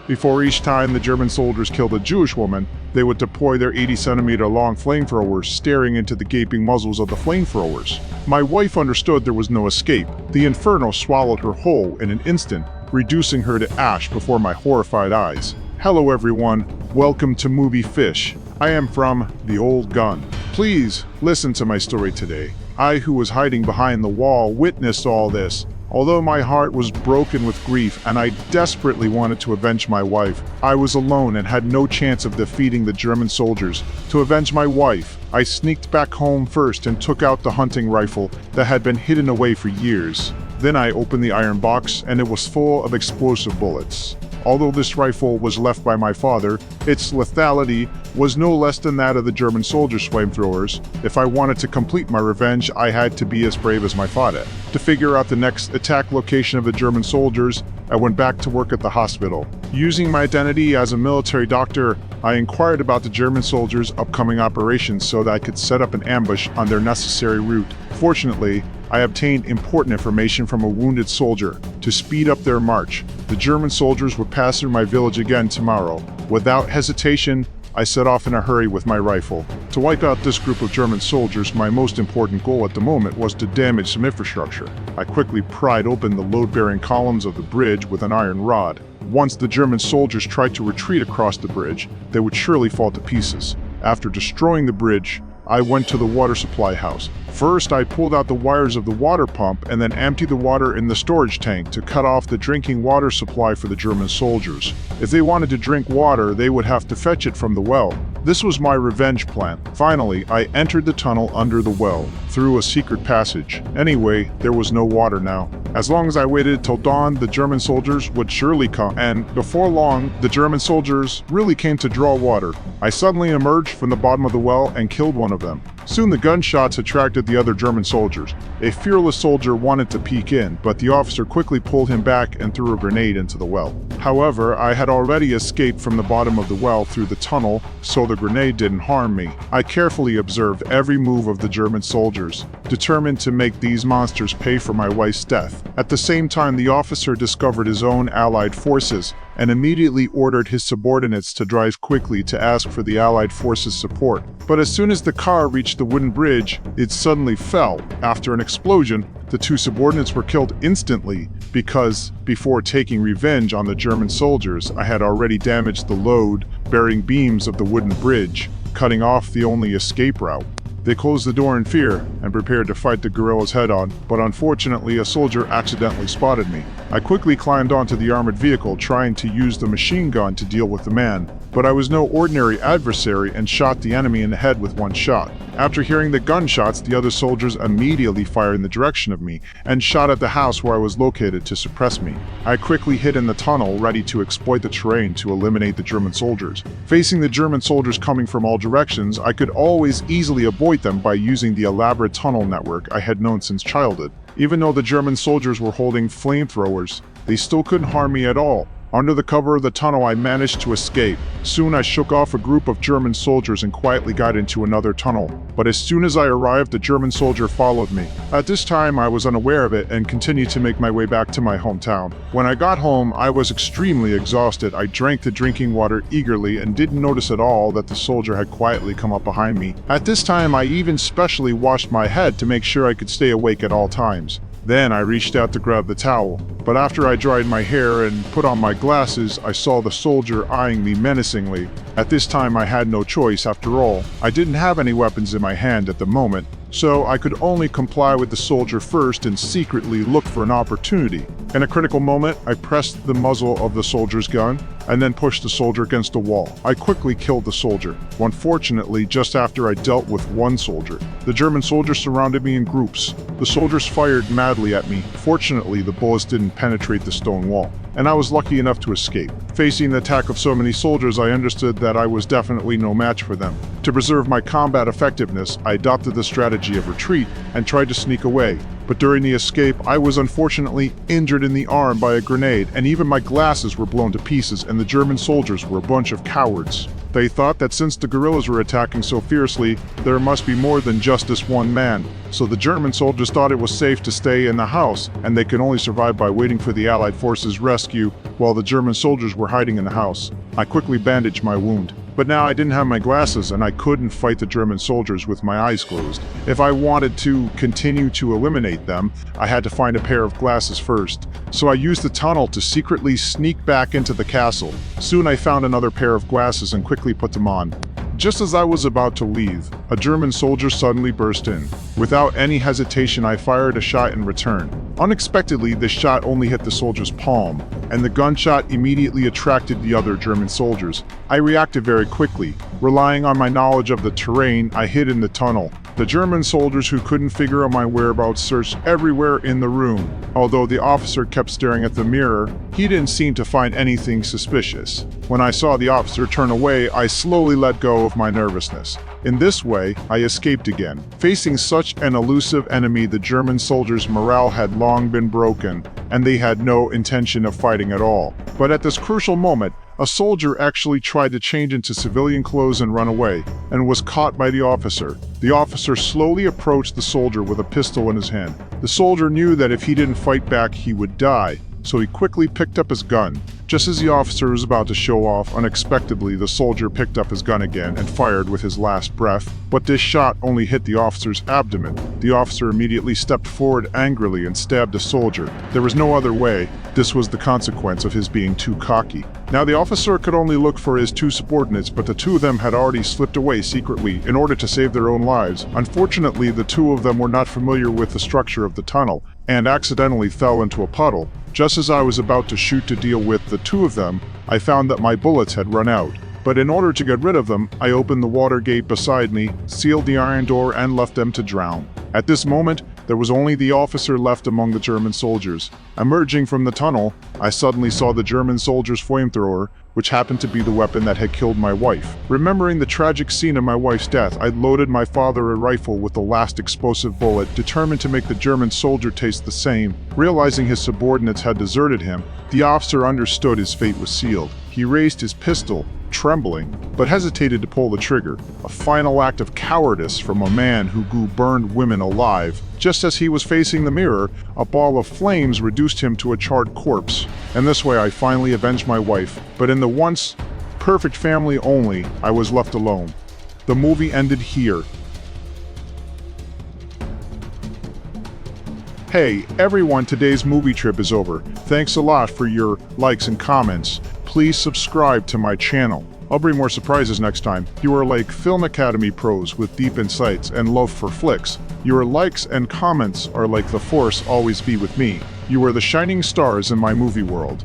Before each time the German soldiers killed a Jewish woman, they would deploy their 80-centimeter long flamethrowers, staring into the gaping muzzles of the flamethrowers. My wife understood there was no escape. The inferno swallowed her whole in an instant, reducing her to ash before my horrified eyes. Hello everyone, welcome to Movie Fish. I am from The Old Gun. Please listen to my story today. I, who was hiding behind the wall, witnessed all this. Although my heart was broken with grief and I desperately wanted to avenge my wife, I was alone and had no chance of defeating the German soldiers. To avenge my wife, I sneaked back home first and took out the hunting rifle that had been hidden away for years. Then I opened the iron box and it was full of explosive bullets. Although this rifle was left by my father, its lethality was no less than that of the German soldiers' flamethrowers. If I wanted to complete my revenge, I had to be as brave as my father. To figure out the next attack location of the German soldiers, I went back to work at the hospital. Using my identity as a military doctor, I inquired about the German soldiers' upcoming operations so that I could set up an ambush on their necessary route. Fortunately, I obtained important information from a wounded soldier to speed up their march. The German soldiers would pass through my village again tomorrow. Without hesitation, I set off in a hurry with my rifle. To wipe out this group of German soldiers, my most important goal at the moment was to damage some infrastructure. I quickly pried open the load-bearing columns of the bridge with an iron rod. Once the German soldiers tried to retreat across the bridge, they would surely fall to pieces. After destroying the bridge, I went to the water supply house. First, I pulled out the wires of the water pump and then emptied the water in the storage tank to cut off the drinking water supply for the German soldiers. If they wanted to drink water, they would have to fetch it from the well. This was my revenge plan. Finally, I entered the tunnel under the well, through a secret passage. Anyway, there was no water now. As long as I waited till dawn, the German soldiers would surely come, and before long, the German soldiers really came to draw water. I suddenly emerged from the bottom of the well and killed one of them. Soon the gunshots attracted the other German soldiers. A fearless soldier wanted to peek in, but the officer quickly pulled him back and threw a grenade into the well. However, I had already escaped from the bottom of the well through the tunnel, so the grenade didn't harm me. I carefully observed every move of the German soldiers, determined to make these monsters pay for my wife's death. At the same time, the officer discovered his own Allied forces and immediately ordered his subordinates to drive quickly to ask for the Allied forces' support. But as soon as the car reached the wooden bridge, it suddenly fell. After an explosion, the two subordinates were killed instantly because, before taking revenge on the German soldiers, I had already damaged the load-bearing beams of the wooden bridge, cutting off the only escape route. They closed the door in fear and prepared to fight the guerrillas head-on, but unfortunately a soldier accidentally spotted me. I quickly climbed onto the armored vehicle, trying to use the machine gun to deal with the man. But I was no ordinary adversary and shot the enemy in the head with one shot. After hearing the gunshots, the other soldiers immediately fired in the direction of me and shot at the house where I was located to suppress me. I quickly hid in the tunnel, ready to exploit the terrain to eliminate the German soldiers. Facing the German soldiers coming from all directions, I could always easily avoid them by using the elaborate tunnel network I had known since childhood. Even though the German soldiers were holding flamethrowers, they still couldn't harm me at all. Under the cover of the tunnel, I managed to escape. Soon I shook off a group of German soldiers and quietly got into another tunnel. But as soon as I arrived, the German soldier followed me. At this time, I was unaware of it and continued to make my way back to my hometown. When I got home, I was extremely exhausted. I drank the drinking water eagerly and didn't notice at all that the soldier had quietly come up behind me. At this time, I even specially washed my head to make sure I could stay awake at all times. Then I reached out to grab the towel, but after I dried my hair and put on my glasses, I saw the soldier eyeing me menacingly. At this time, I had no choice. After all, I didn't have any weapons in my hand at the moment, so I could only comply with the soldier first and secretly look for an opportunity. In a critical moment, I pressed the muzzle of the soldier's gun and then pushed the soldier against the wall. I quickly killed the soldier. Unfortunately, just after I dealt with one soldier, the German soldiers surrounded me in groups. The soldiers fired madly at me. Fortunately, the bullets didn't penetrate the stone wall, and I was lucky enough to escape. Facing the attack of so many soldiers, I understood that I was definitely no match for them. To preserve my combat effectiveness, I adopted the strategy of retreat and tried to sneak away. But during the escape, I was unfortunately injured in the arm by a grenade, and even my glasses were blown to pieces, and the German soldiers were a bunch of cowards. They thought that since the guerrillas were attacking so fiercely, there must be more than just this one man. So the German soldiers thought it was safe to stay in the house, and they could only survive by waiting for the Allied forces' rescue while the German soldiers were hiding in the house. I quickly bandaged my wound. But now I didn't have my glasses and I couldn't fight the German soldiers with my eyes closed. If I wanted to continue to eliminate them, I had to find a pair of glasses first. So I used the tunnel to secretly sneak back into the castle. Soon I found another pair of glasses and quickly put them on. Just as I was about to leave, a German soldier suddenly burst in. Without any hesitation, I fired a shot in return. Unexpectedly, the shot only hit the soldier's palm, and the gunshot immediately attracted the other German soldiers. I reacted very quickly. Relying on my knowledge of the terrain, I hid in the tunnel. The German soldiers who couldn't figure out my whereabouts searched everywhere in the room. Although the officer kept staring at the mirror, he didn't seem to find anything suspicious. When I saw the officer turn away, I slowly let go of my nervousness. In this way, I escaped again. Facing such an elusive enemy, the German soldiers' morale had long been broken, and they had no intention of fighting at all. But at this crucial moment, a soldier actually tried to change into civilian clothes and run away, and was caught by the officer. The officer slowly approached the soldier with a pistol in his hand. The soldier knew that if he didn't fight back, he would die, so he quickly picked up his gun. Just as the officer was about to show off, unexpectedly the soldier picked up his gun again and fired with his last breath, but this shot only hit the officer's abdomen. The officer immediately stepped forward angrily and stabbed the soldier. There was no other way. This was the consequence of his being too cocky. Now the officer could only look for his two subordinates, but the two of them had already slipped away secretly in order to save their own lives. Unfortunately, the two of them were not familiar with the structure of the tunnel and accidentally fell into a puddle. Just as I was about to shoot to deal with the two of them, I found that my bullets had run out. But in order to get rid of them, I opened the water gate beside me, sealed the iron door, and left them to drown. At this moment, there was only the officer left among the German soldiers. Emerging from the tunnel, I suddenly saw the German soldier's flamethrower, which happened to be the weapon that had killed my wife. Remembering the tragic scene of my wife's death, I loaded my father a rifle with the last explosive bullet, determined to make the German soldier taste the same. Realizing his subordinates had deserted him, the officer understood his fate was sealed. He raised his pistol, trembling, but hesitated to pull the trigger, a final act of cowardice from a man who burned women alive. Just as he was facing the mirror, a ball of flames reduced him to a charred corpse. And this way I finally avenged my wife, but in the once perfect family only, I was left alone. The movie ended here. Hey everyone, today's movie trip is over. Thanks a lot for your likes and comments. Please subscribe to my channel. I'll bring more surprises next time. You are like Film Academy pros with deep insights and love for flicks. Your likes and comments are like the Force always be with me. You are the shining stars in my movie world.